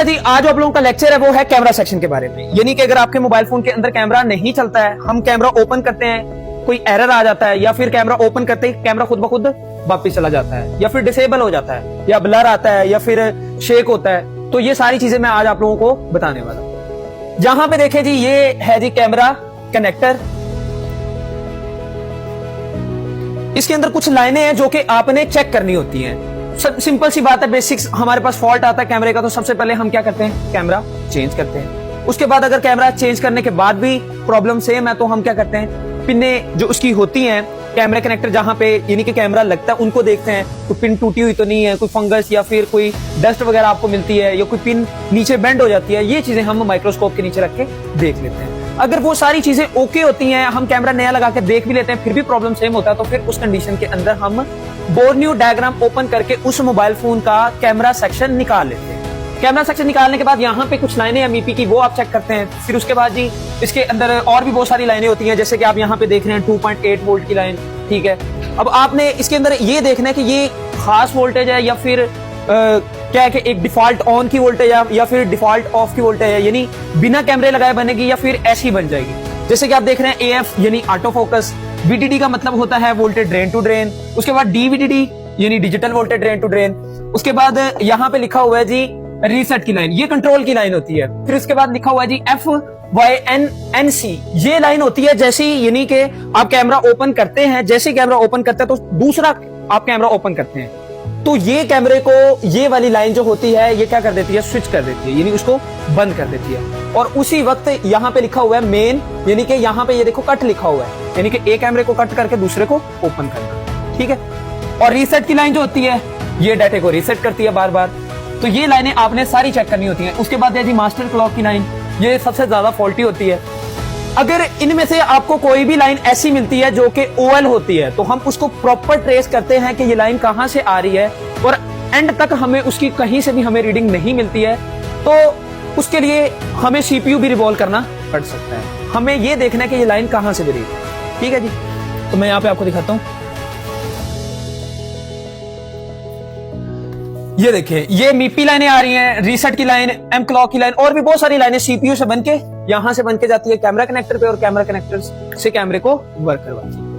जी आज आप लोगों का लेक्चर है वो है कैमरा सेक्शन के बारे में। यानी कि अगर आपके मोबाइल फोन के अंदर कैमरा नहीं चलता है, हम कैमरा ओपन करते हैं, कोई एरर आ जाता है, या फिर कैमरा ओपन करते ही कैमरा खुद ब खुद वापस चला जाता है, या फिर डिसेबल हो जाता है, या ब्लर आता है, या फिर शेक होता है, तो ये सारी चीजें मैं आज आप लोगों को बताने वाला हूं। जहां पे देखें जी, ये है जी कैमरा कनेक्टर। इसके अंदर कुछ लाइनें हैं जो कि आपने चेक करनी होती हैं। सिंपल सी बात है, बेसिक्स हमारे पास फॉल्ट आता है कैमरे का, तो सबसे पहले हम क्या करते हैं, कैमरा चेंज करते हैं। उसके बाद अगर कैमरा चेंज करने के बाद भी प्रॉब्लम सेम है तो हम क्या करते हैं, पिने जो उसकी होती हैं कैमरा कनेक्टर जहां पे यानी कि कैमरा लगता है, उनको देखते हैं कोई पिन टूटी हुई तो नहीं है, कोई फंगस या फिर कोई डस्ट वगैरह आपको मिलती है, या कोई पिन नीचे बेंड हो जाती है। ये चीजें हम माइक्रोस्कोप के नीचे रख के देख लेते हैं। अगर वो सारी चीजें ओके होती हैं, हम कैमरा नया लगा के देख भी लेते हैं, फिर भी प्रॉब्लम सेम होता है, तो फिर उस कंडीशन के अंदर हम बोर्नियो डायग्राम ओपन करके उस मोबाइल फोन का कैमरा सेक्शन निकाल लेते हैं। कैमरा सेक्शन निकालने के बाद यहाँ पे कुछ लाइनें एमईपी की वो आप चेक करते हैं। फिर उसके बाद जी इसके अंदर और भी बहुत सारी लाइनें होती हैं, जैसे कि आप यहाँ पे देख रहे हैं 2.8 वोल्ट की लाइन, ठीक है। अब आपने इसके अंदर ये देखना है कि ये खास वोल्टेज है या फिर क्या है कि एक डिफॉल्ट ऑन की वोल्टेज है या फिर डिफॉल्ट ऑफ की वोल्टेज है, यानी बिना कैमरे लगाए बनेगी या फिर ऐसी बन जाएगी। जैसे कि आप देख रहे हैं एएफ यानी ऑटो फोकस, वीडीडी का मतलब होता है वोल्टेज ड्रेन टू ड्रेन, उसके बाद डीवीडीडी यानी digital voltage drain to drain, उसके बाद यहाँ पे लिखा हुआ है जी रीसेट की लाइन, ये कंट्रोल की लाइन होती है। फिर उसके बाद लिखा हुआ है जी FYNNC, ये लाइन होती है जैसे यानी कि आप कैमरा ओपन करते हैं, जैसे कैमरा ओपन करते हैं तो दूसरा आप कैमरा ओपन करते हैं तो ये कैमरे को ये वाली लाइन जो होती है ये क्या कर देती है, स्विच कर देती है, यानी उसको बंद कर देती है। और उसी वक्त यहाँ पे लिखा हुआ है मेन, यानी कि यहाँ पे ये देखो कट लिखा हुआ है, यानी कि एक कैमरे को कट करके दूसरे को ओपन करना, ठीक है। और रीसेट की लाइन जो होती है ये डाटे को रीसेट करती है बार बार। तो ये लाइनें आपने सारी चेक करनी होती हैं। उसके बाद है जी मास्टर क्लॉक की लाइन, ये सबसे ज्यादा फॉल्टी होती है। अगर इनमें से आपको कोई भी लाइन ऐसी मिलती है जो कि ओएल होती है, तो हम उसको प्रॉपर ट्रेस करते हैं कि ये लाइन कहां से आ रही है, और एंड तक हमें उसकी कहीं से भी हमें रीडिंग नहीं मिलती है, तो उसके लिए हमें सीपीयू भी रिवॉल्व करना पड़ सकता है। हमें ये देखना है कि ये लाइन कहां से बनी है, ठीक है जी। तो मैं यहाँ पे आपको दिखाता हूँ, ये देखिए ये मीपी लाइनें आ रही हैं, रीसेट की लाइन, एम क्लॉक की लाइन, और भी बहुत सारी लाइनें सीपीयू से बनके यहां से बनके जाती है कैमरा कनेक्टर पे, और कैमरा कनेक्टर से कैमरे को वर्क करवाती है।